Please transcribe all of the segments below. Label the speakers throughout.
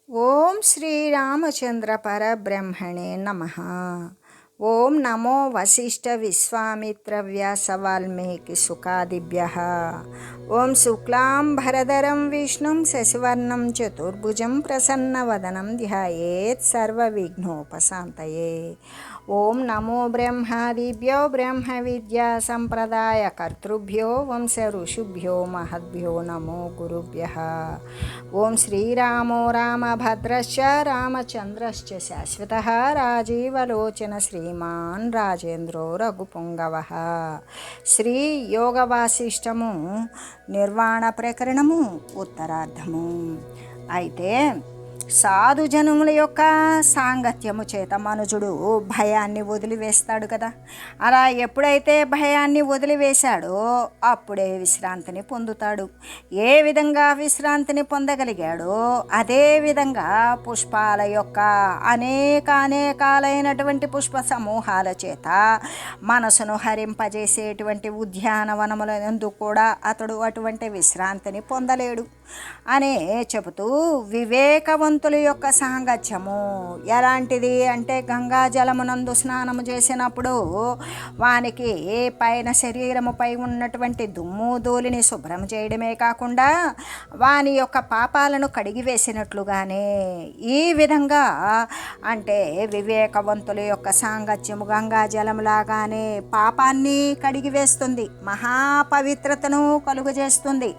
Speaker 1: ఓం శ్రీరామచంద్ర పరబ్రహ్మణే నమః. ఓం నమో వశిష్ఠ విశ్వామిత్ర వ్యాస వాల్మీకి సుఖాదిభ్యః. ఓం శుక్లాంబరధరం విష్ణుం శశివర్ణం చతుర్భుజం ప్రసన్నవదనం ధ్యాయేత్ సర్వవిఘ్నోపశాంతయే. ఓం నమో బ్రహ్మాదిభ్యో బ్రహ్మ విద్యా సంప్రదాయ కర్తృభ్యో వంశ ఋషిభ్యో మహద్భ్యో నమో గురుభ్యః. ఓం శ్రీరామో రామభద్రశ్చ రామచంద్రశ్చ శాశ్వతః రాజీవలోచన శ్రీమాన్ రాజేంద్రో రఘుపుంగవః. శ్రీ యోగ వాసిష్టము నిర్వాణ ప్రకరణము ఉత్తరార్ధము. అయితే సాధుజనుల యొక్క సాంగత్యము చేత మనుజుడు భయాన్ని వదిలివేస్తాడు కదా. అలా ఎప్పుడైతే భయాన్ని వదిలివేశాడో అప్పుడే విశ్రాంతిని పొందుతాడు. ఏ విధంగా విశ్రాంతిని పొందగలిగాడో అదే విధంగా పుష్పాల యొక్క అనేకాలైనటువంటి పుష్ప సమూహాల చేత మనసును హరింపజేసేటువంటి ఉద్యానవనముల యందు కూడా అతడు అటువంటి విశ్రాంతిని పొందలేడు అనే చెబుతూ వివేకవంతుల యొక్క సాంగత్యము ఎలాంటిది అంటే గంగా జలమునందు స్నానము చేసినప్పుడు వానికి పైన శరీరముపై ఉన్నటువంటి దుమ్ము ధూళిని శుభ్రం చేయడమే కాకుండా వాని యొక్క పాపాలను కడిగివేసినట్లుగానే ఈ విధంగా అంటే వివేకవంతుల యొక్క సాంగత్యము గంగా జలములాగానే పాపాన్ని కడిగివేస్తుంది, మహాపవిత్రతను కలుగజేస్తుంది,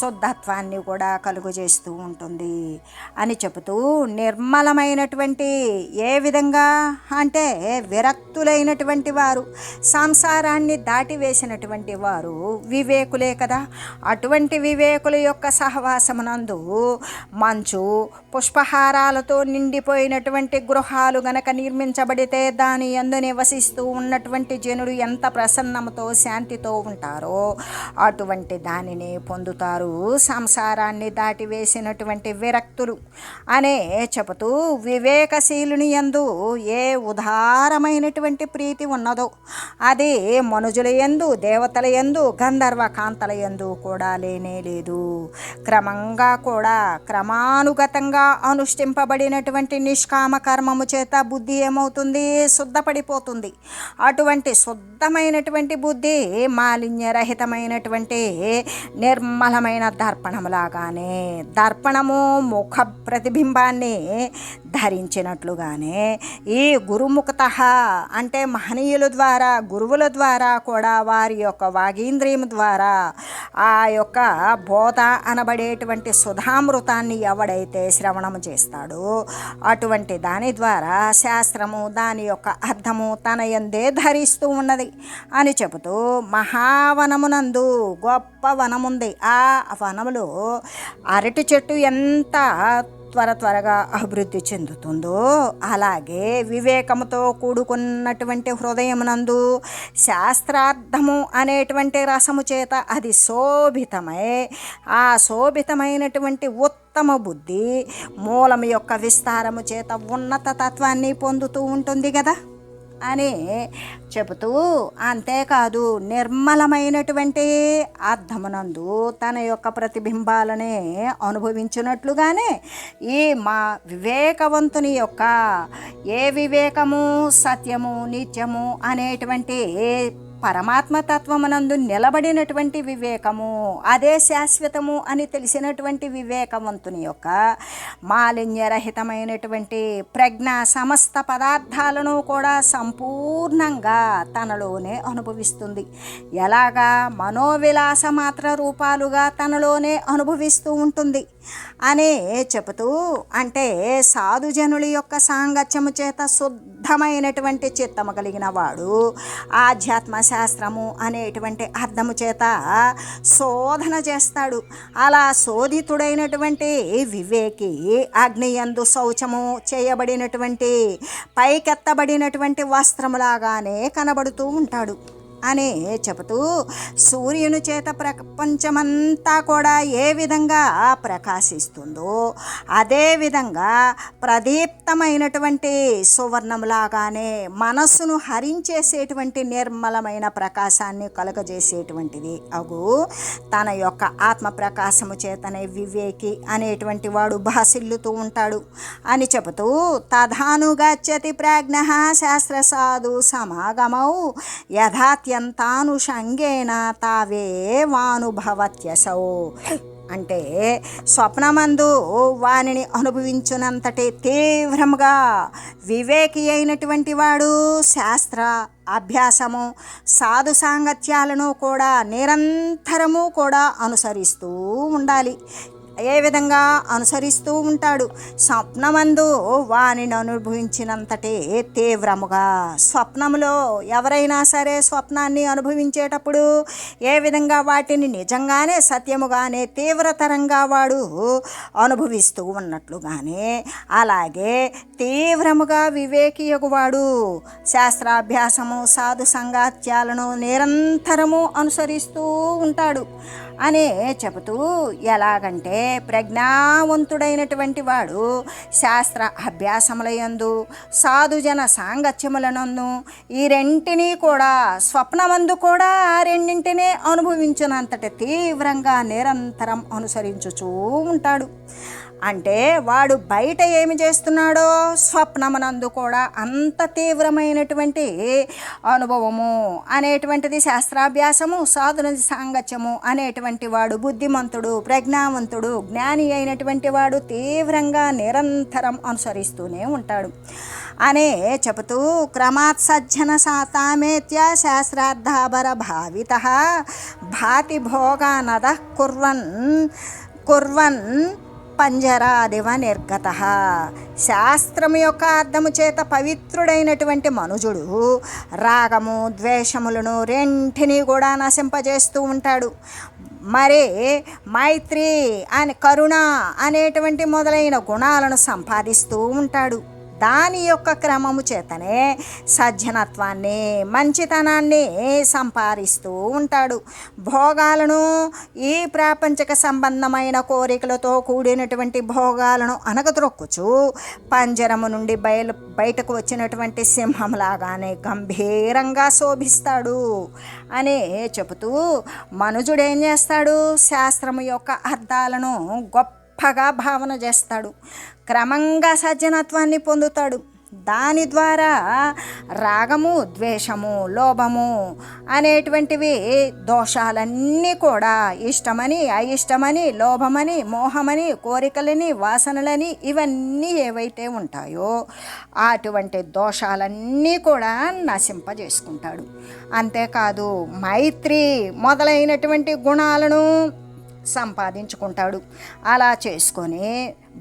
Speaker 1: శుద్ధత్వాన్ని కూడా కలుగజేస్తూ ఉంటుంది అని చెబుతూ నిర్మలమైనటువంటి ఏ విధంగా అంటే విరక్తులైనటువంటి వారు, సంసారాన్ని దాటివేసినటువంటి వారు వివేకులే కదా. అటువంటి వివేకుల యొక్క సహవాసమునందు మంచు పుష్పహారాలతో నిండిపోయినటువంటి గృహాలు గనక నిర్మించబడితే దాని యందు నివసిస్తూ ఉన్నటువంటి జనులు ఎంత ప్రసన్నముతో శాంతితో ఉంటారో అటువంటి దానిని పొందుతారు సంసారాన్ని దాటివేసినటువంటి విరక్తులు అనే చెబుతూ వివేకశీలుని యందు ఏ ఉదారమైనటువంటి ప్రీతి ఉన్నదో అది మనుజుల యందు, దేవతల యందు, గంధర్వ కాంతల యందు కూడా లేనే లేదు. క్రమంగా కూడా క్రమానుగతంగా అనుష్ఠింపబడినటువంటి నిష్కామ కర్మము చేత బుద్ధి ఏమవుతుంది? శుద్ధపడిపోతుంది. అటువంటి శుద్ధమైనటువంటి బుద్ధి మాలిన్యరహితమైనటువంటి నిర్మలమైన దర్పణములాగానే, దర్పణము ముఖ ప్రతిబింబాన్ని ధరించినట్లుగానే ఈ గురుముఖత అంటే మహనీయుల ద్వారా, గురువుల ద్వారా కూడా వారి యొక్క వాగీంద్రియం ద్వారా ఆ యొక్క బోధ అనబడేటువంటి సుధామృతాన్ని ఎవడైతే శ్రవణము చేస్తాడో అటువంటి దాని ద్వారా శాస్త్రము దాని యొక్క అర్థము తన యందే ధరిస్తూ ఉన్నది అని చెబుతూ మహావనమునందు గొప్ప వనముంది. ఆ వనములో అరటి చెట్టు ఎంత త్వరగా అభివృద్ధి చెందుతుందో అలాగే వివేకముతో కూడుకున్నటువంటి హృదయమునందు శాస్త్రార్థము అనేటువంటి రసము చేత అది శోభితమై ఆ శోభితమైనటువంటి ఉత్తమ బుద్ధి మూలము యొక్క విస్తారము చేత ఉన్నత తత్వాన్ని పొందుతూ ఉంటుంది కదా అని చెబుతూ, అంతేకాదు నిర్మలమైనటువంటి అర్థమునందు తన యొక్క ప్రతిబింబాలనే అనుభవించినట్లుగానే ఈ మా వివేకవంతుని యొక్క ఏ వివేకము సత్యము నిత్యము అనేటువంటి పరమాత్మతత్వమునందు నిలబడినటువంటి వివేకము అదే శాశ్వతము అని తెలిసినటువంటి వివేకవంతుని యొక్క మాలిన్యరహితమైనటువంటి ప్రజ్ఞ సమస్త పదార్థాలను కూడా సంపూర్ణంగా తనలోనే అనుభవిస్తుంది. ఎలాగా? మనోవిలాస మాత్ర రూపాలుగా తనలోనే అనుభవిస్తూ ఉంటుంది అనే చెబుతూ, అంటే సాధుజనుల యొక్క సాంగత్యము చేత శుద్ధమైనటువంటి చిత్తము కలిగిన వాడు ఆధ్యాత్మ శాస్త్రము అనేటువంటి అర్థము చేత శోధన చేస్తాడు. అలా శోధితుడైనటువంటి వివేకి అగ్నియందు శౌచము చేయబడినటువంటి పైకెత్తబడినటువంటి వస్త్రములాగానే కనబడుతూ ఉంటాడు. అని చెబుతూ సూర్యుని చేత ప్రపంచమంతా కూడా ఏ విధంగా ప్రకాశిస్తుందో అదేవిధంగా ప్రదీప్తమైనటువంటి సువర్ణంలాగానే మనస్సును హరించేసేటువంటి నిర్మలమైన ప్రకాశాన్ని కలుగజేసేటువంటిది అగు తన యొక్క ఆత్మ ప్రకాశము చేతనే వివేకి అనేటువంటి వాడు భాసిల్లుతూ ఉంటాడు అని చెబుతూ తథానుగచ్చతి ప్రాజ్ఞ శాస్త్రసాధు సమాగమౌ యథాత్యంతానుషంగేన తావేవానుభవత్యసౌ. అంటే స్వప్నమందు వానిని అనుభవించునంతటి తీవ్రముగా వివేకి అయినటువంటి వాడు శాస్త్ర అభ్యాసము సాధు సాంగత్యాలను కూడా నిరంతరము కూడా అనుసరిస్తూ ఉండాలి. ఏ విధంగా అనుసరిస్తూ ఉంటాడు? స్వప్నమందు వానిని అనుభవించినంతటి తీవ్రముగా. స్వప్నములో ఎవరైనా సరే స్వప్నాన్ని అనుభవించేటప్పుడు ఏ విధంగా వాటిని నిజంగానే సత్యముగానే తీవ్రతరంగా వాడు అనుభవిస్తూ ఉన్నట్లుగానే అలాగే తీవ్రముగా వివేకియగువాడు శాస్త్రాభ్యాసము సాధు సంగాత్యాలను నిరంతరము అనుసరిస్తూ ఉంటాడు అనే చెబుతూ ఎలాగంటే ప్రజ్ఞావంతుడైనటువంటి వాడు శాస్త్ర అభ్యాసములయందు సాధుజన సాంగత్యములనందు ఈ రెంటినీ కూడా స్వప్నమందు కూడా ఆ రెండింటినే అనుభవించినంతటి తీవ్రంగా నిరంతరం అనుసరించుచూ ఉంటాడు. అంటే వాడు బయట ఏమి చేస్తున్నాడో స్వప్నమునందు కూడా అంత తీవ్రమైనటువంటి అనుభవము అనేటువంటిది శాస్త్రాభ్యాసము సాధున సాంగత్యము అనేటువంటి వాడు బుద్ధిమంతుడు ప్రజ్ఞావంతుడు జ్ఞాని అయినటువంటి వాడు తీవ్రంగా నిరంతరం అనుసరిస్తూనే ఉంటాడు అనే చెబుతూ క్రమాత్ సజ్జన సాతామేత్య శాస్త్రార్థాభర భావిత భాతి భోగానద కుర్వన్ పంజరాదివ నిర్గత. శాస్త్రము యొక్క అర్థము చేత పవిత్రుడైనటువంటి మనుజుడు రాగము ద్వేషములను రెంటినీ కూడా నశింపజేస్తూ ఉంటాడు. మరి మైత్రి అని కరుణ అనేటువంటి మొదలైన గుణాలను సంపాదిస్తూ ఉంటాడు. దాని యొక్క క్రమము చేతనే సజ్జనత్వాన్ని మంచితనాన్ని సంపాదిస్తూ ఉంటాడు. భోగాలను ఈ ప్రాపంచిక సంబంధమైన కోరికలతో కూడినటువంటి భోగాలను అనగద్రొక్కుచు పంజరము నుండి బయటకు వచ్చినటువంటి సింహంలాగానే గంభీరంగా శోభిస్తాడు అని చెబుతూ మనుజుడు ఏం చేస్తాడు? శాస్త్రము యొక్క అర్థాలను గొప్పగా భావన చేస్తాడు. క్రమంగా సజ్జనత్వాన్ని పొందుతాడు. దాని ద్వారా రాగము ద్వేషము లోభము అనేటువంటివి దోషాలన్నీ కూడా ఇష్టమని అయిష్టమని లోభమని మోహమని కోరికలని వాసనలని ఇవన్నీ ఏవైతే ఉంటాయో అటువంటి దోషాలన్నీ కూడా నశింపజేసుకుంటాడు. అంతేకాదు మైత్రి మొదలైనటువంటి గుణాలను సంపాదించుకుంటాడు. అలా చేసుకొని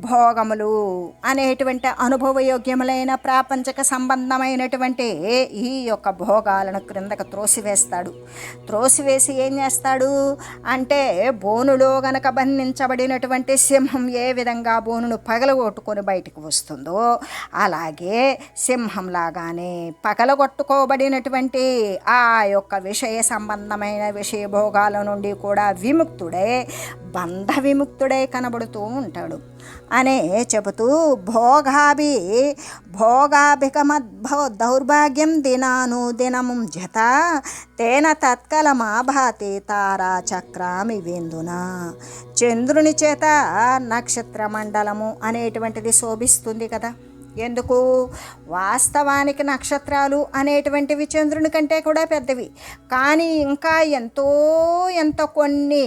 Speaker 1: భోగములు అనేటువంటి అనుభవయోగ్యములైన ప్రాపంచక సంబంధమైనటువంటి ఈ యొక్క భోగాలను క్రిందకు త్రోసివేస్తాడు. త్రోసివేసి ఏం చేస్తాడు అంటే బోనులో గనక బంధించబడినటువంటి సింహం ఏ విధంగా బోనును పగలగొట్టుకొని బయటకు వస్తుందో అలాగే సింహంలాగానే పగలగొట్టుకోబడినటువంటి ఆ యొక్క విషయ సంబంధమైన విషయ భోగాల నుండి కూడా విముక్తుడై బంధ విముక్తుడై కనబడుతూ ఉంటాడు అనే చెబుతూ భోగాభికమద్భవ దౌర్భాగ్యం దినాను దినము జత తేన తత్కలమాభాతి తారా చక్రామి విందున. చంద్రుని చేత నక్షత్ర మండలము అనేటువంటిది శోభిస్తుంది కదా. ఎందుకు? వాస్తవానికి నక్షత్రాలు అనేటువంటివి చంద్రుని కంటే కూడా పెద్దవి. కానీ ఇంకా ఎంత కొన్ని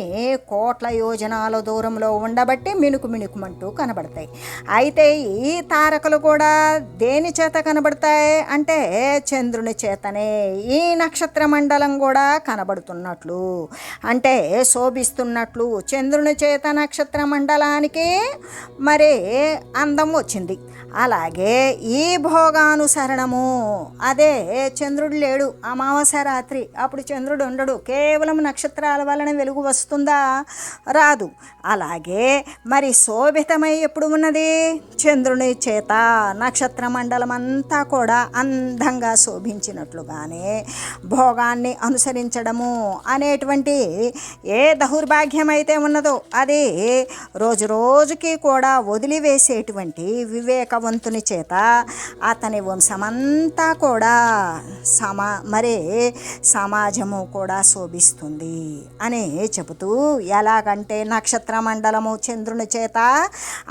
Speaker 1: కోట్ల యోజనాల దూరంలో ఉండబట్టి మిణుకుమంటూ కనబడతాయి. అయితే ఈ తారకలు కూడా దేని చేత కనబడతాయి అంటే చంద్రుని చేతనే ఈ నక్షత్ర మండలం కూడా కనబడుతున్నట్లు అంటే శోభిస్తున్నట్లు చంద్రుని చేత నక్షత్ర మండలానికి మరి అందం వచ్చింది. అలాగే ఈ భోగానుసరణము, అదే చంద్రుడు లేడు, అమావాస్య రాత్రి, అప్పుడు చంద్రుడు ఉండడు, కేవలం నక్షత్రాల వలన వెలుగు వస్తుందా? రాదు. అలాగే మరి శోభితమై ఎప్పుడు ఉన్నది? చంద్రుని చేత నక్షత్ర మండలం అంతా కూడా అందంగా శోభించినట్లుగానే భోగాన్ని అనుసరించడము అనేటువంటి ఏ దౌర్భాగ్యం అయితే ఉన్నదో అది రోజు రోజుకి కూడా వదిలివేసేటువంటి వివేకవంతుని చేత అతని వంశమంతా కూడా మరి సమాజము కూడా శోభిస్తుంది అని చెబుతూ, ఎలాగంటే నక్షత్ర మండలము చంద్రుని చేత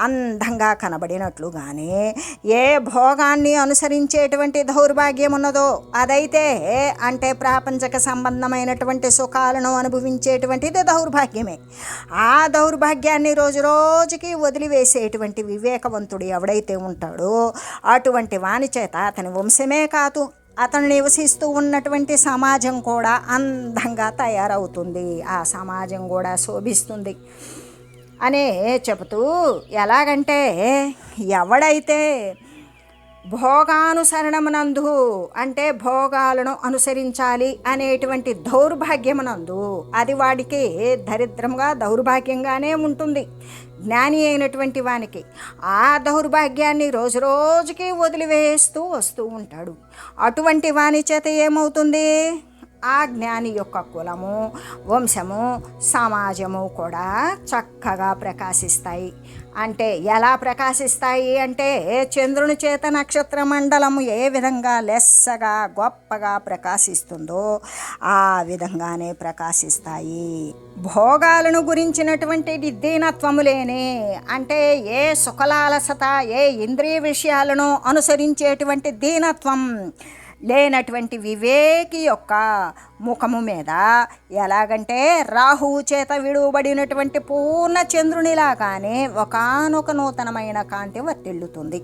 Speaker 1: అందంగా కనబడినట్లుగానే ఏ భోగాన్ని అనుసరించేటువంటి దౌర్భాగ్యం ఉన్నదో అదైతే అంటే ప్రాపంచక సంబంధమైనటువంటి సుఖాలను అనుభవించేటువంటిది దౌర్భాగ్యమే. ఆ దౌర్భాగ్యాన్ని రోజు రోజుకి వదిలివేసేటువంటి వివేకవంతుడు ఎవడైతే ఉంటాడో అటువంటి వాని చేత అతని వంశమే కాదు, అతను నివసిస్తూ ఉన్నటువంటి సమాజం కూడా అందంగా తయారవుతుంది, ఆ సమాజం కూడా శోభిస్తుంది అనే చెబుతూ, ఎలాగంటే ఎవడైతే భోగానుసరణమునందు అంటే భోగాలను అనుసరించాలి అనేటువంటి దౌర్భాగ్యమునందు అది వాడికి దరిద్రంగా దౌర్భాగ్యంగానే ఉంటుంది. జ్ఞాని అయినటువంటి వానికి ఆ దౌర్భాగ్యాన్ని రోజు రోజుకి వదిలివేస్తూ వస్తూ ఉంటాడు. అటువంటి వాని చేత ఏమవుతుంది? ఆ జ్ఞాని యొక్క కులము, వంశము, సమాజము కూడా చక్కగా ప్రకాశిస్తాయి. అంటే ఎలా ప్రకాశిస్తాయి అంటే చంద్రుని చేత నక్షత్ర మండలము ఏ విధంగా లెస్సగా గొప్పగా ప్రకాశిస్తుందో ఆ విధంగానే ప్రకాశిస్తాయి. భోగాలను గురించినటువంటి దీనత్వము లేని అంటే ఏ సుఖలాలసత, ఏ ఇంద్రియ విషయాలను అనుసరించేటువంటి దీనత్వం లేనటువంటి వివేకి యొక్క ముఖము మీద ఎలాగంటే రాహువు చేత విడువబడినటువంటి పూర్ణ చంద్రునిలాగానే ఒకానొక నూతనమైన కాంతి వర్తిల్లుతుంది.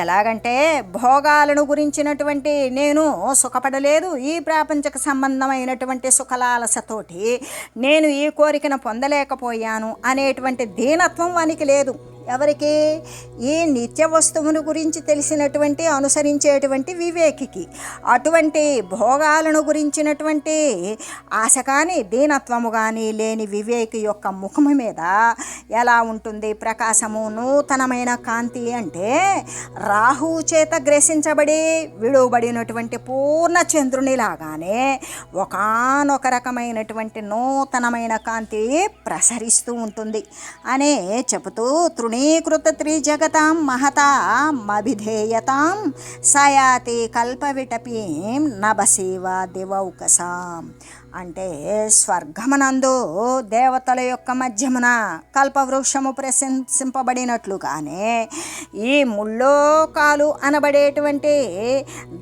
Speaker 1: ఎలాగంటే భోగాలను గురించినటువంటి నేను సుఖపడలేదు, ఈ ప్రాపంచక సంబంధమైనటువంటి సుఖలాలసతోటి నేను ఈ కోరికను పొందలేకపోయాను అనేటువంటి దీనత్వం వానికి లేదు. ఎవరికి? ఈ నిత్య వస్తువును గురించి తెలిసినటువంటి అనుసరించేటువంటి వివేకికి. అటువంటి భోగాలను గురించినటువంటి ఆశ కానీ దీనత్వము కానీ లేని వివేకి యొక్క ముఖము మీద ఎలా ఉంటుంది ప్రకాశము, నూతనమైన కాంతి? అంటే రాహువు చేత గ్రసించబడి విడువబడినటువంటి పూర్ణ చంద్రునిలాగానే ఒకానొక రకమైనటువంటి నూతనమైన కాంతి ప్రసరిస్తూ ఉంటుంది అనే చెబుతూ, తృణీకృత త్రిజగతాం మహతా మభిధేయతాం సయాతి కల్పవిటపీం నభశివ దివౌకసాం. అంటే స్వర్గమునందు దేవతల యొక్క మధ్యమున కల్పవృక్షము ప్రశంసింపబడినట్లుగానే ఈ ముల్లోకాలు అనబడేటువంటి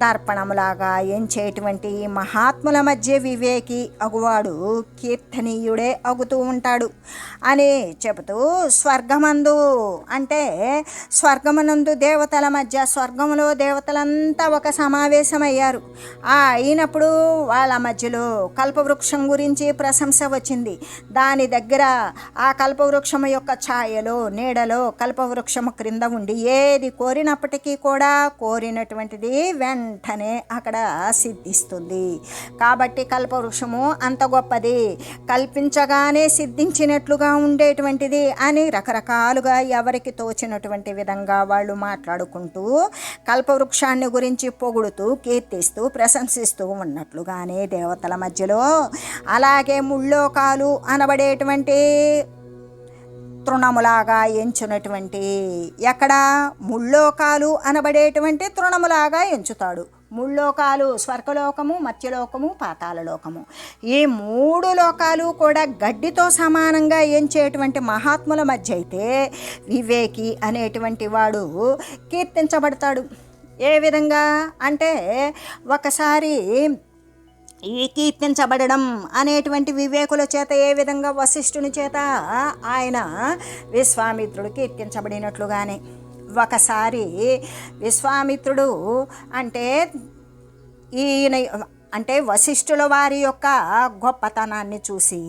Speaker 1: దర్పణములాగా ఎంచేటువంటి ఈ మహాత్ముల మధ్య వివేకి అగువాడు కీర్తనీయుడే అగుతూ ఉంటాడు అని చెబుతూ, స్వర్గమందు అంటే స్వర్గమునందు దేవతల మధ్య, స్వర్గములో దేవతలంతా ఒక సమావేశమయ్యారు. అయినప్పుడు వాళ్ళ మధ్యలో కల్పవృక్షం గురించి ప్రశంస వచ్చింది. దాని దగ్గర ఆ కల్పవృక్షము యొక్క ఛాయలో, నీడలో కల్పవృక్షము క్రింద ఉండి ఏది కోరినప్పటికీ కూడా కోరినటువంటిది వెంటనే అక్కడ సిద్ధిస్తుంది. కాబట్టి కల్పవృక్షము అంత గొప్పది, కల్పించగానే సిద్ధించినట్లుగా ఉండేటువంటిది అని రకరకాలుగా ఎవరికి తోచినటువంటి విధంగా వాళ్ళు మాట్లాడుకుంటూ కల్పవృక్షాన్ని గురించి పొగుడుతూ కీర్తిస్తూ ప్రశంసిస్తూ ఉన్నట్లుగానే దేవతల మధ్యలో అలాగే ముల్లోకాలు అనబడేటువంటి తృణములాగా ఎంచునటువంటి, ఎక్కడ ముల్లోకాలు అనబడేటువంటి తృణములాగా ఎంచుతాడు. ముల్లోకాలు స్వర్గలోకము, మత్స్యలోకము, పాతాళలోకము, ఈ మూడు లోకాలు కూడా గడ్డితో సమానంగా ఎంచేటువంటి మహాత్ముల మధ్య అయితే వివేకి అనేటువంటి వాడు కీర్తించబడతాడు. ఏ విధంగా అంటే ఒకసారి ఈ కీర్తించబడడం అనేటువంటి వివేకుల చేత ఏ విధంగా వశిష్ఠుని చేత ఆయన విశ్వామిత్రుడు కీర్తించబడినట్లుగానే ఒకసారి విశ్వామిత్రుడు అంటే ఈయన అంటే వశిష్ఠుల వారి యొక్క గొప్పతనాన్ని చూసి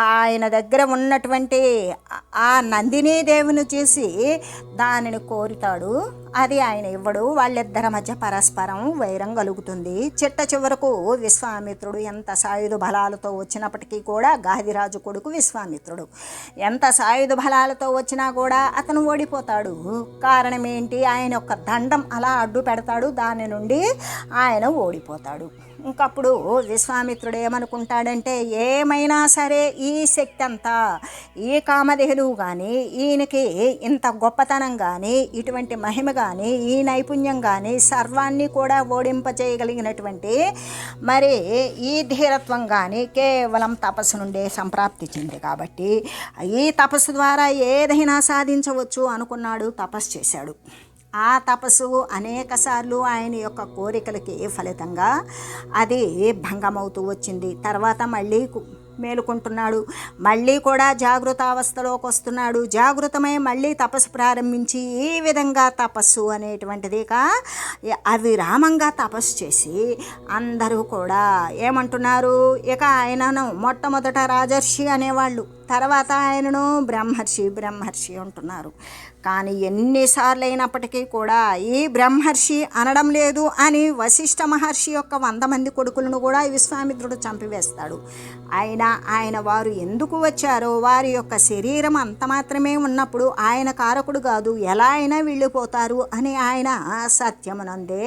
Speaker 1: ఆయన దగ్గర ఉన్నటువంటి ఆ నందినీ దేవుని చూసి దానిని కోరుతాడు. అది ఆయన ఇవ్వడు. వాళ్ళిద్దరి మధ్య పరస్పరం వైరం కలుగుతుంది. చిట్ట చివరకు విశ్వామిత్రుడు ఎంత సాయుధ బలాలతో వచ్చినప్పటికీ కూడా, గాదిరాజు కొడుకు విశ్వామిత్రుడు ఎంత సాయుధ బలాలతో వచ్చినా కూడా అతను ఓడిపోతాడు. కారణం ఏంటి? ఆయన యొక్క దండం అలా అడ్డు పెడతాడు, దాని నుండి ఆయన ఓడిపోతాడు. ఇంకప్పుడు విశ్వామిత్రుడు ఏమనుకుంటాడంటే, ఏమైనా సరే ఈ శక్తి అంతా, ఈ కామధేను కానీ, ఈయనకి ఇంత గొప్పతనం కానీ, ఇటువంటి మహిమ కానీ, ఈ నైపుణ్యం కానీ, సర్వాన్ని కూడా ఓడింపచేయగలిగినటువంటి మరి ఈ ధీరత్వం కానీ కేవలం తపస్సు నుండే సంప్రాప్తించింది. కాబట్టి ఈ తపస్సు ద్వారా ఏదైనా సాధించవచ్చు అనుకున్నాడు. తపస్సు చేశాడు. ఆ తపస్సు అనేకసార్లు ఆయన యొక్క కోరికలకి ఫలితంగా అది భంగమవుతూ వచ్చింది. తర్వాత మళ్ళీ మేలుకుంటున్నాడు. మళ్ళీ కూడా జాగృతావస్థలోకి వస్తున్నాడు. జాగృతమై మళ్ళీ తపస్సు ప్రారంభించి ఈ విధంగా తపస్సు అనేటువంటిది అవిరామంగా తపస్సు చేసి అందరూ కూడా ఏమంటున్నారు, ఇక ఆయనను మొట్టమొదట రాజర్షి అనేవాళ్ళు, తర్వాత ఆయనను బ్రహ్మర్షి అంటున్నారు. కానీ ఎన్నిసార్లు అయినప్పటికీ కూడా ఈ బ్రహ్మర్షి అనడం లేదు అని వశిష్ఠ మహర్షి యొక్క 100 మంది కొడుకులను కూడా విశ్వామిత్రుడు చంపివేస్తాడు. ఆయన వారు ఎందుకు వచ్చారో, వారి యొక్క శరీరం అంత మాత్రమే ఉన్నప్పుడు ఆయన కారకుడు కాదు, ఎలా అయినా వెళ్ళిపోతారు అని ఆయన సత్యమునందే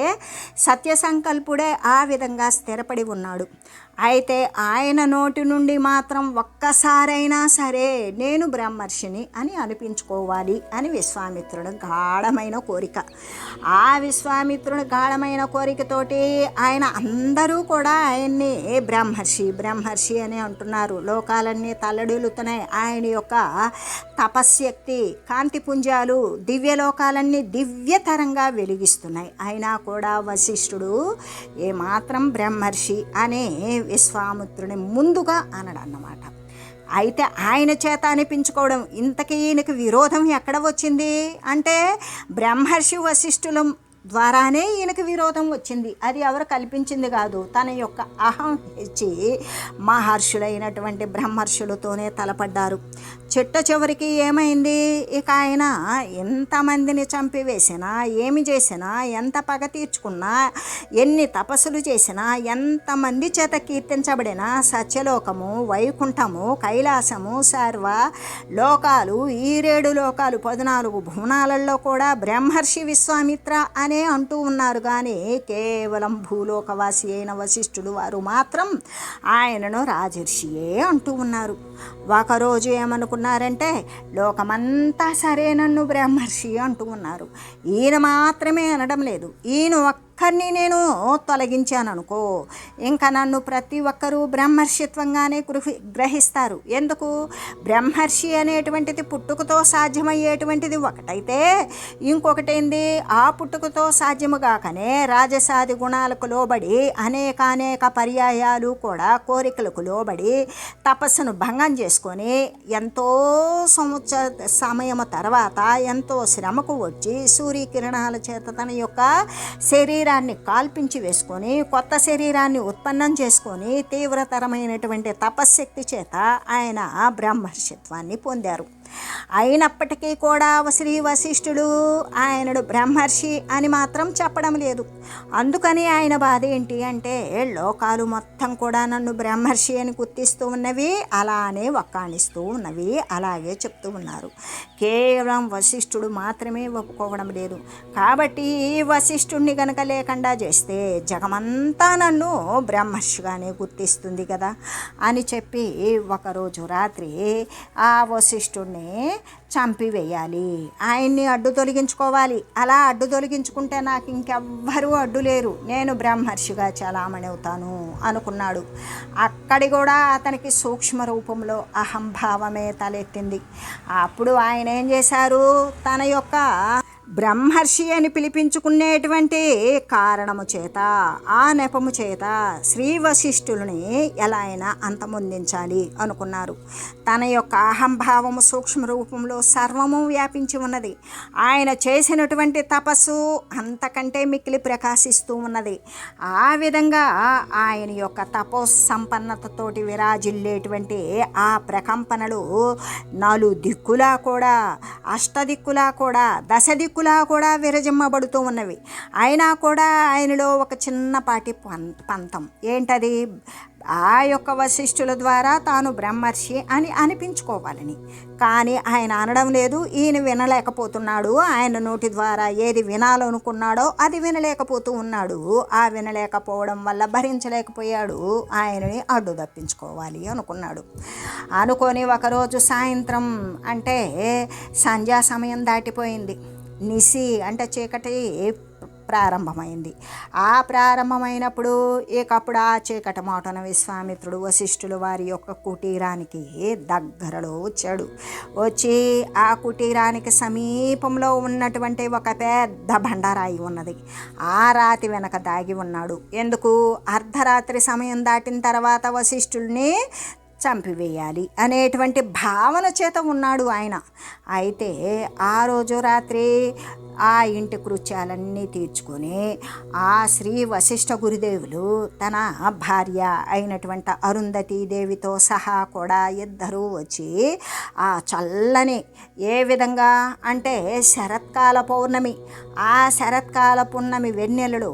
Speaker 1: సత్య సంకల్పుడే ఆ విధంగా స్థిరపడి ఉన్నాడు. అయితే ఆయన నోటి నుండి మాత్రం ఒక్కసారైనా సరే నేను బ్రహ్మర్షిని అని అనిపించుకోవాలి అని విశ్వామిత్రుడు గాఢమైన కోరిక. ఆ విశ్వామిత్రుడు గాఢమైన కోరికతోటి ఆయన అందరూ కూడా ఆయన్ని బ్రహ్మర్షి అని అంటున్నారు. లోకాలన్నీ తల్లడిల్లుతున్నాయి. ఆయన యొక్క తపశ్శక్తి కాంతిపుంజాలు దివ్యలోకాలన్నీ దివ్యతరంగా వెలిగిస్తున్నాయి. అయినా కూడా వశిష్ఠుడు ఏమాత్రం బ్రహ్మర్షి అనే విశ్వామిత్రుని ముందుగా అనడన్నమాట. అయితే ఆయన చేత అనిపించుకోవడం, ఇంతకీ ఈయనకి విరోధం ఎక్కడ వచ్చింది అంటే బ్రహ్మర్షి వశిష్ఠుల ద్వారానే ఈయనకి విరోధం వచ్చింది. అది ఎవరు కల్పించింది కాదు, తన యొక్క అహం హెచ్చి మహర్షులైనటువంటి బ్రహ్మర్షులతోనే తలపడ్డారు. చిట్ట చివరికి ఏమైంది, ఇక ఆయన ఎంతమందిని చంపివేసినా, ఏమి చేసినా, ఎంత పగ తీర్చుకున్నా, ఎన్ని తపస్సులు చేసినా, ఎంతమంది చేత కీర్తించబడిన సత్యలోకము, వైకుంఠము, కైలాసము, సర్వ లోకాలు, ఈ 7 లోకాలు 14 భువనాలలో కూడా బ్రహ్మర్షి విశ్వామిత్ర అనే అంటూ ఉన్నారు. కానీ కేవలం భూలోకవాసి అయిన వశిష్ఠుడు వారు మాత్రం ఆయనను రాజర్షియే అంటూ ఉన్నారు. ఒకరోజు ఏమనుకున్నారంటే, లోకమంతా సరే నన్ను బ్రహ్మర్షి అంటూ ఉన్నారు, ఈయన మాత్రమే అనడం లేదు, ఈయన ఒక్కరిని నేను తొలగించాననుకో ఇంకా నన్ను ప్రతి ఒక్కరూ బ్రహ్మర్షిత్వంగానే గ్రహిస్తారు. ఎందుకు? బ్రహ్మర్షి అనేటువంటిది పుట్టుకతో సాధ్యమయ్యేటువంటిది ఒకటైతే, ఇంకొకటేంది, ఆ పుట్టుకతో సాధ్యము కాకనే రాజసాది గుణాలకు లోబడి అనేక పర్యాయాలు కూడా కోరికలకు లోబడి తపస్సును భంగం చేసుకొని ఎంతో సమయం తర్వాత ఎంతో శ్రమకు వచ్చి సూర్యకిరణాల చేత తన యొక్క శరీరాన్ని కాల్పించి వేసుకొని కొత్త శరీరాన్ని ఉత్పన్నం చేసుకొని తీవ్రతరమైనటువంటి తపశ్శక్తి చేత ఆయన బ్రహ్మర్షిత్వాన్ని పొందారు. అయినప్పటికీ కూడా శ్రీ వశిష్ఠుడు ఆయనను బ్రహ్మర్షి అని మాత్రం చెప్పడం లేదు. అందుకని ఆయన బాధ ఏంటి అంటే, లోకాలు మొత్తం కూడా నన్ను బ్రహ్మర్షి అని గుర్తిస్తూ ఉన్నవి, అలానే వక్కాణిస్తూ ఉన్నవి, అలాగే చెప్తూ ఉన్నారు. కేవలం వశిష్ఠుడు మాత్రమే ఒప్పుకోవడం లేదు. కాబట్టి ఈ వశిష్ఠుడిని కనుక లేకుండా చేస్తే జగమంతా నన్ను బ్రహ్మర్షిగానే గుర్తిస్తుంది కదా అని చెప్పి ఒకరోజు రాత్రి ఆ వశిష్ఠుడిని చంపివేయాలి, ఆయన్ని అడ్డు తొలగించుకోవాలి. అలా అడ్డు తొలగించుకుంటే నాకు ఇంకెవ్వరూ అడ్డు లేరు, నేను బ్రహ్మర్షిగా చలామణి అవుతాను అనుకున్నాడు. అక్కడి కూడా అతనికి సూక్ష్మ రూపంలో అహంభావమే తలెత్తింది. అప్పుడు ఆయన ఏం చేశారు, తన యొక్క బ్రహ్మర్షి అని పిలిపించుకునేటువంటి కారణము చేత, ఆ నెపము చేత శ్రీ వశిష్ఠులని ఎలా అయినా అంతమొందించాలి అనుకున్నారు. తన యొక్క అహంభావము సూక్ష్మ రూపంలో సర్వము వ్యాపించి ఉన్నది. ఆయన చేసినటువంటి తపస్సు అంతకంటే మిక్కిలి ప్రకాశిస్తూ ఉన్నది. ఆ విధంగా ఆయన యొక్క తపోసంపన్నతతోటి విరాజిల్లేటువంటి ఆ ప్రకంపనలు నలుదిక్కులా కూడా, అష్టదిక్కులా కూడా, దశదిక్కులా కూడా విరజిమ్మబడుతూ ఉన్నవి. అయినా కూడా ఆయనలో ఒక చిన్నపాటి పంతం ఏంటది? ఆ యొక్క వశిష్ఠుల ద్వారా తాను బ్రహ్మర్షి అని అనిపించుకోవాలని. కానీ ఆయన అనడం లేదు. ఈయన వినలేకపోతున్నాడు. ఆయన నోటి ద్వారా ఏది వినాలనుకున్నాడో అది వినలేకపోతూ ఉన్నాడు. ఆ వినలేకపోవడం వల్ల భరించలేకపోయాడు. ఆయనని అడ్డు తప్పించుకోవాలి అనుకున్నాడు. అనుకొని ఒకరోజు సాయంత్రం, అంటే సంధ్యా సమయం దాటిపోయింది. నిశి అంటే చీకటి ప్రారంభమైంది. ఆ ప్రారంభమైనప్పుడు ఇకప్పుడు ఆ చీకటి మాటన విశ్వామిత్రుడు వశిష్ఠులు వారి యొక్క కుటీరానికి దగ్గరలో వచ్చాడు. వచ్చి ఆ కుటీరానికి సమీపంలో ఉన్నటువంటి ఒక పెద్ద బండరాయి ఉన్నది. ఆ రాతి వెనక దాగి ఉన్నాడు. ఎందుకు? అర్ధరాత్రి సమయం దాటిన తర్వాత వశిష్ఠుల్ని చంపివేయాలి అనేటువంటి భావన చేత ఉన్నాడు ఆయన. అయితే ఆ రోజు రాత్రి ఆ ఇంటి కృత్యాలన్నీ తీర్చుకొని ఆ శ్రీ వశిష్ఠ గురుదేవులు తన భార్య అయినటువంటి అరుంధతీదేవితో సహా కూడా ఇద్దరూ వచ్చి ఆ చల్లని, ఏ విధంగా అంటే శరత్కాల పౌర్ణమి, ఆ శరత్కాల పున్నమి వెన్నెలలు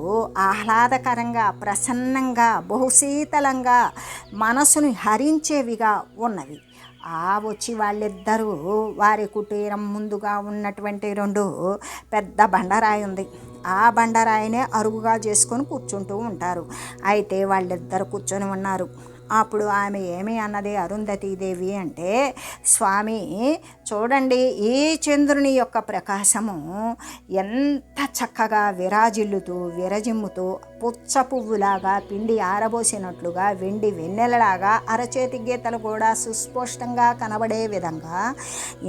Speaker 1: ఆహ్లాదకరంగా, ప్రసన్నంగా, బహుశీతలంగా, మనసును హరించేవిగా ఉన్నవి. వచ్చి వాళ్ళిద్దరూ వారి కుటీరం ముందుగా ఉన్నటువంటి 2 పెద్ద బండరాయి ఉంది. ఆ బండరాయినే అరుగుగా చేసుకొని కూర్చుంటూ ఉంటారు. అయితే వాళ్ళిద్దరు కూర్చొని ఉన్నారు. అప్పుడు ఆమె ఏమి అన్నది అరుంధతీదేవి అంటే, స్వామి చూడండి, ఈ చంద్రుని యొక్క ప్రకాశము ఎంత చక్కగా విరాజిల్లుతూ విరజిమ్ముతూ పుచ్చ పువ్వులాగా, పిండి ఆరబోసినట్లుగా, వెండి వెన్నెలలాగా, అరచేతి గీతలు కూడా సుస్పష్టంగా కనబడే విధంగా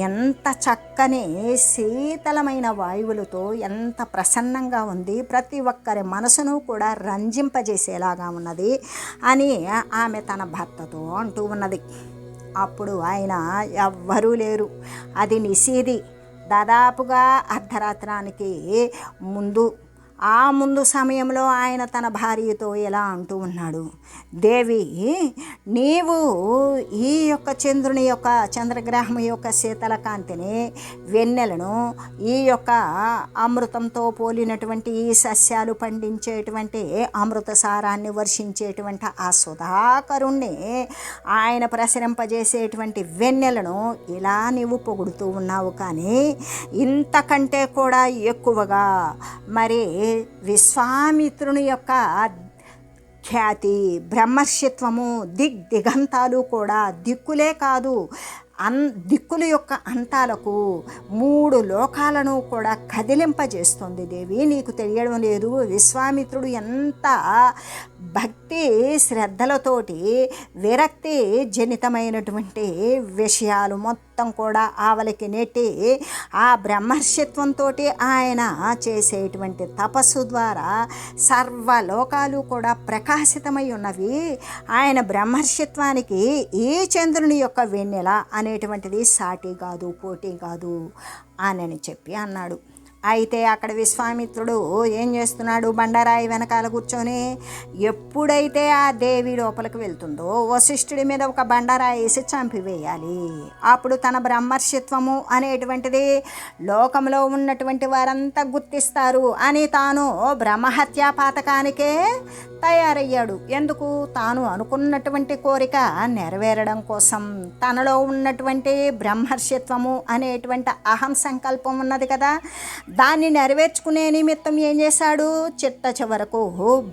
Speaker 1: ఎంత చక్కని శీతలమైన వాయువులతో ఎంత ప్రసన్నంగా ఉంది, ప్రతి ఒక్కరి మనసును కూడా రంజింపజేసేలాగా ఉన్నది అని ఆమె తన భర్తతో అంటూ ఉన్నది. అప్పుడు ఆయన ఎవ్వరూ లేరు. అది నిశీది. దాదాపుగా అర్ధరాత్రానికి ముందు సమయంలో ఆయన తన భార్యతో ఎలా అంటూ ఉన్నాడు, దేవి నీవు ఈ యొక్క చంద్రుని యొక్క, చంద్రగ్రహం యొక్క శీతల కాంతిని, వెన్నెలను, ఈ యొక్క అమృతంతో పోలినటువంటి ఈ సస్యాలు పండించేటువంటి అమృత సారాన్ని వర్షించేటువంటి ఆ సుధాకరుణ్ణి, ఆయన ప్రసరింపజేసేటువంటి వెన్నెలను ఇలా నీవు పొగుడుతూ ఉన్నావు. కానీ ఇంతకంటే కూడా ఎక్కువగా మరి విశ్వామిత్రుని యొక్క ఖ్యాతి, బ్రహ్మర్షిత్వము, దిగంతాలు కూడా, దిక్కులే కాదు దిక్కుల యొక్క అంతాలకు 3 లోకాలను కూడా కదిలింపజేస్తుంది. దేవి నీకు తెలియడం లేదు, విశ్వామిత్రుడు ఎంత భక్తి శ్రద్ధలతోటి విరక్తి జనితమైనటువంటి విషయాలు మొత్తం కూడా ఆవలికి నెట్టి ఆ బ్రహ్మర్షిత్వంతో ఆయన చేసేటువంటి తపస్సు ద్వారా సర్వలోకాలు కూడా ప్రకాశితమై ఉన్నవి. ఆయన బ్రహ్మర్షిత్వానికి ఈ చంద్రుని యొక్క వెన్నెల అనేటువంటిది సాటి కాదు, పోటీ కాదు అని చెప్పి అన్నాడు. అయితే అక్కడ విశ్వామిత్రుడు ఏం చేస్తున్నాడు? బండరాయి వెనకాల కూర్చొని ఎప్పుడైతే ఆ దేవి లోపలికి వెళ్తుందో వశిష్ఠుడి మీద ఒక బండరాయి వేసి చంపివేయాలి. అప్పుడు తన బ్రహ్మర్షిత్వము అనేటువంటిది లోకంలో ఉన్నటువంటి వారంతా గుర్తిస్తారు అని తాను బ్రహ్మహత్యా పాతకానికే తయారయ్యాడు. ఎందుకు? తాను అనుకున్నటువంటి కోరిక నెరవేరడం కోసం. తనలో ఉన్నటువంటి బ్రహ్మర్షిత్వము అనేటువంటి అహం సంకల్పం ఉన్నది కదా, దాన్ని నెరవేర్చుకునే నిమిత్తం ఏం చేశాడు? చిట్ట చివరకు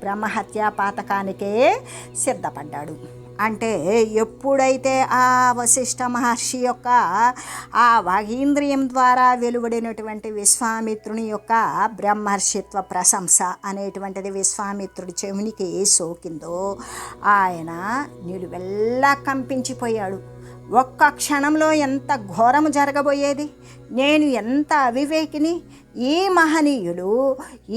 Speaker 1: బ్రహ్మహత్యా పాతకానికే సిద్ధపడ్డాడు. అంటే ఎప్పుడైతే ఆ వశిష్ఠ మహర్షి యొక్క ఆ వాగీంద్రియం ద్వారా వెలువడినటువంటి విశ్వామిత్రుని యొక్క బ్రహ్మర్షిత్వ ప్రశంస అనేటువంటిది విశ్వామిత్రుడి చెవునికి సోకిందో ఆయన నిలువెల్లా కంపించిపోయాడు. ఒక్క క్షణంలో ఎంత ఘోరము జరగబోయేది, నేను ఎంత అవివేకిని. ఈ మహనీయులు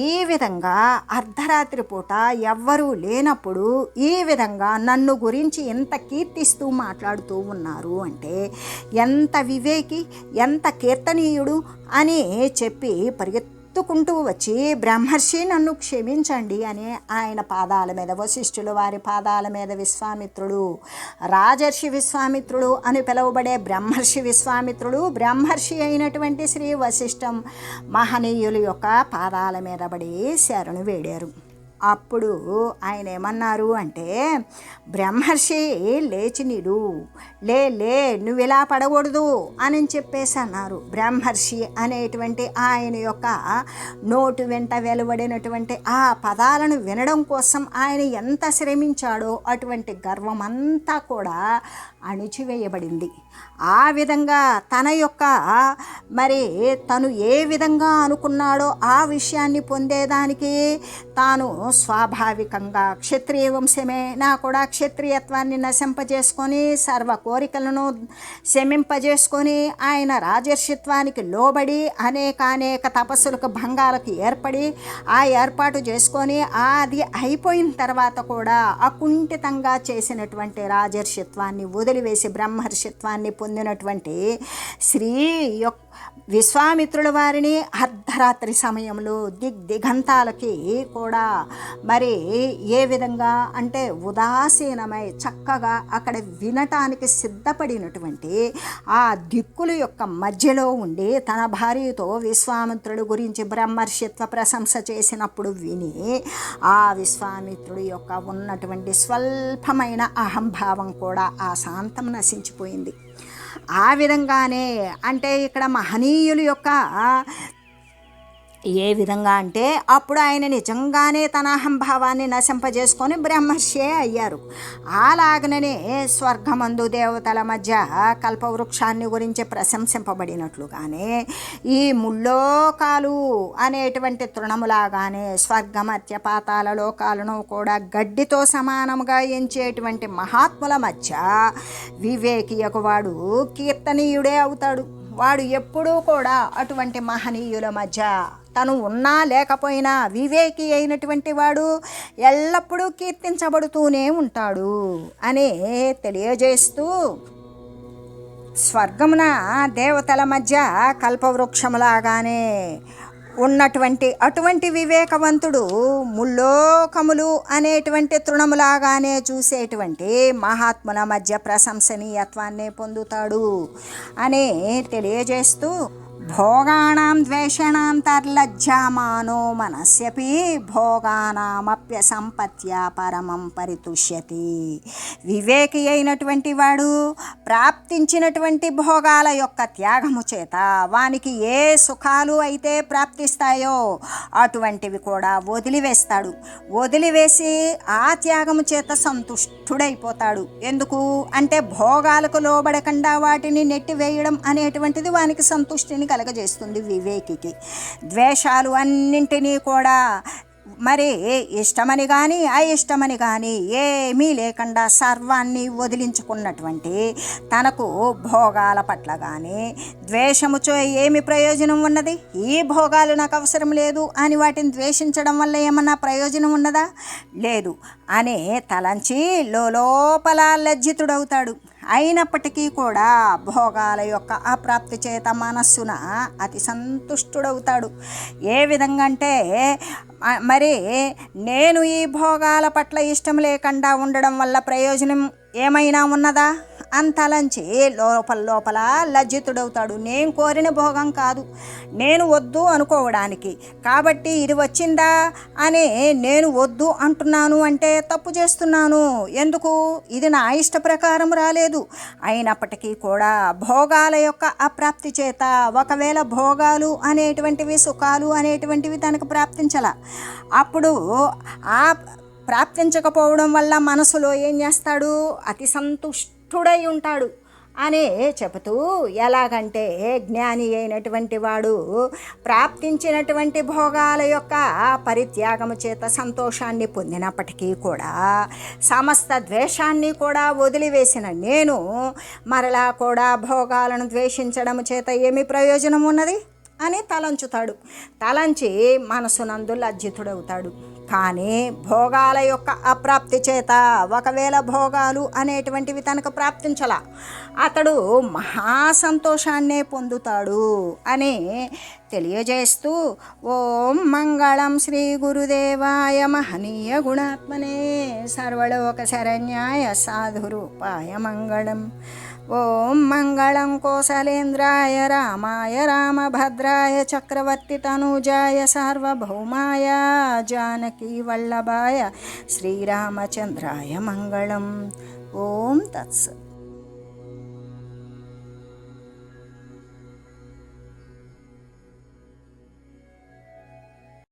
Speaker 1: ఈ విధంగా అర్ధరాత్రి పూట ఎవ్వరూ లేనప్పుడు ఈ విధంగా నన్ను గురించి ఎంత కీర్తిస్తూ మాట్లాడుతూ ఉన్నారు అంటే ఎంత వివేకి, ఎంత కీర్తనీయుడు అని చెప్పి పరిగెత్తుకుంటూ వచ్చి, బ్రహ్మర్షి నన్ను క్షమించండి అని ఆయన పాదాల మీద, వశిష్ఠుల వారి పాదాల మీద విశ్వామిత్రుడు, రాజర్షి విశ్వామిత్రుడు అని పిలువబడే బ్రహ్మర్షి అయినటువంటి శ్రీ వశిష్ఠం మహనీయుల యొక్క పాదాల మీద పడి శరణు వేడారు. అప్పుడు ఆయన ఏమన్నారు అంటే, బ్రహ్మర్షి లేచి నిలు, లే నువ్వు ఇలా పడకూడదు అని చెప్పేసి అన్నారు. బ్రహ్మర్షి అనేటువంటి ఆయన యొక్క నోటు వెంట వెలువడినటువంటి ఆ పదాలను వినడం కోసం ఆయన ఎంత శ్రమించాడో అటువంటి గర్వం అంతా కూడా అణిచివేయబడింది. ఆ విధంగా తన యొక్క తను ఏ విధంగా అనుకున్నాడో ఆ విషయాన్ని పొందేదానికి తాను స్వాభావికంగా క్షత్రియ వంశమే, నా కూడా క్షత్రియత్వాన్ని నశింపజేసుకొని సర్వ కోరికలను శమింపజేసుకొని ఆయన రాజర్షిత్వానికి లోబడి అనేక తపస్సులకు భంగాలకు ఏర్పడి ఆ ఏర్పాటు చేసుకొని అది అయిపోయిన తర్వాత కూడా అకుంఠితంగా చేసినటువంటి రాజర్షిత్వాన్ని వదిలివేసి బ్రహ్మర్షిత్వాన్ని పొందినటువంటి శ్రీ విశ్వామిత్రుల వారిని అర్ధరాత్రి సమయంలో దిగంతాలకి కూడా ఏ విధంగా అంటే ఉదాసీనమై చక్కగా అక్కడ వినటానికి సిద్ధపడినటువంటి ఆ దిక్కుల యొక్క మధ్యలో ఉండి తన భార్యతో విశ్వామిత్రుడి గురించి బ్రహ్మర్షిత్వ ప్రశంస చేసినప్పుడు విని ఆ విశ్వామిత్రుడి యొక్క ఉన్నటువంటి స్వల్పమైన అహంభావం కూడా ఆ శాంతం నశించిపోయింది. ఆ విధంగానే అంటే ఇక్కడ మహనీయుల యొక్క ఏ విధంగా అంటే అప్పుడు ఆయన నిజంగానే తన అహంభావాన్ని నశింపజేసుకొని బ్రహ్మర్షే అయ్యారు. అలాగనే స్వర్గమందు దేవతల మధ్య కల్పవృక్షాన్ని గురించి ప్రశంసింపబడినట్లుగానే ఈ ముల్లోకాలు అనేటువంటి తృణములాగానే స్వర్గమత్య పాతాల లోకాలను కూడా గడ్డితో సమానముగా ఎంచేటువంటి మహాత్ముల మధ్య వివేకియకు వాడు కీర్తనీయుడే అవుతాడు. వాడు ఎప్పుడూ కూడా అటువంటి మహనీయుల మధ్య తను ఉన్నా లేకపోయినా వివేకి అయినటువంటి వాడు ఎల్లప్పుడూ కీర్తించబడుతూనే ఉంటాడు అని తెలియజేస్తూ, స్వర్గమున దేవతల మధ్య కల్పవృక్షములాగానే ఉన్నటువంటి అటువంటి వివేకవంతుడు ముల్లోకములు అనేటువంటి తృణములాగానే చూసేటువంటి మహాత్ముల మధ్య ప్రశంసనీయత్వాన్ని పొందుతాడు అని తెలియజేస్తూ, భోగానాం ద్వేషణాంతర్లజ్జామానో మనస్యపి భోగానామప్య సంపత్యా పరమం పరితుష్యతి. వివేకి అయినటువంటి వాడు ప్రాప్తించినటువంటి భోగాల యొక్క త్యాగము చేత వానికి ఏ సుఖాలు అయితే ప్రాప్తిస్తాయో అటువంటివి కూడా వదిలివేస్తాడు. వదిలివేసి ఆ త్యాగము చేత సంతుష్టుడైపోతాడు. ఎందుకు అంటే భోగాలకు లోబడకుండా వాటిని నెట్టివేయడం అనేటువంటిది వానికి సంతుష్టిని కలగజేస్తుంది వివేకికి. ద్వేషాలు అన్నింటినీ కూడా ఇష్టమని కానీ అయిష్టమని కానీ ఏమీ లేకుండా సర్వాన్ని వదిలించుకున్నటువంటి తనకు భోగాల పట్ల కానీ ద్వేషముచో ఏమి ప్రయోజనం ఉన్నది? ఈ భోగాలు నాకు అవసరం లేదు అని వాటిని ద్వేషించడం వల్ల ఏమన్నా ప్రయోజనం ఉన్నదా? లేదు అని తలంచి లోపల లజ్జితుడవుతాడు. అయినప్పటికీ కూడా భోగాల యొక్క అప్రాప్తి చేత మనస్సున అతి సంతుష్టుడవుతాడు. ఏ విధంగా అంటే నేను ఈ భోగాల పట్ల ఇష్టం లేకుండా ఉండడం వల్ల ప్రయోజనం ఏమైనా ఉన్నదా అంతలంచి లోపల లజ్జితుడవుతాడు. నేను కోరిన భోగం కాదు, నేను వద్దు అనుకోవడానికి, కాబట్టి ఇది వచ్చిందా అని నేను వద్దు అంటున్నాను అంటే తప్పు చేస్తున్నాను. ఎందుకు? ఇది నా ఇష్ట ప్రకారం రాలేదు. అయినప్పటికీ కూడా భోగాల యొక్క అప్రాప్తి చేత ఒకవేళ భోగాలు అనేటువంటివి సుఖాలు అనేటువంటివి తనకు ప్రాప్తించాల, అప్పుడు ఆ ప్రాప్తించకపోవడం వల్ల మనసులో ఏం చేస్తాడు? అతి సంతుష్టుడై ఉంటాడు. అని చెబుతూ, ఎలాగంటే జ్ఞాని అయినటువంటి వాడు ప్రాప్తించినటువంటి భోగాల యొక్క పరిత్యాగము చేత సంతోషాన్ని పొందినప్పటికీ కూడా సమస్త ద్వేషాన్ని కూడా వదిలివేసిన నేను మరలా కూడా భోగాలను ద్వేషించడం చేత ఏమి ప్రయోజనం ఉన్నది అని తలంచుతాడు. తలంచి మనసునందు లజ్జితుడవుతాడు. కానీ భోగాల యొక్క అప్రాప్తి చేత, ఒకవేళ భోగాలు అనేటువంటివి తనకు ప్రాప్తించలా, అతడు మహాసంతోషాన్నే పొందుతాడు అని తెలియజేస్తూ, ఓం మంగళం శ్రీ గురుదేవాయ మహనీయ గుణాత్మనే సర్వలోక శరణ్యాయ సాధురూపాయ మంగళం. ఓం మంగళం కోసలేంద్రాయ రామాయ రామభద్రాయ చక్రవర్తి తనూజాయ సార్వభౌమాయ జానకీ వల్లభాయ శ్రీరామచంద్రాయ మంగళం. ఓం తత్సత్.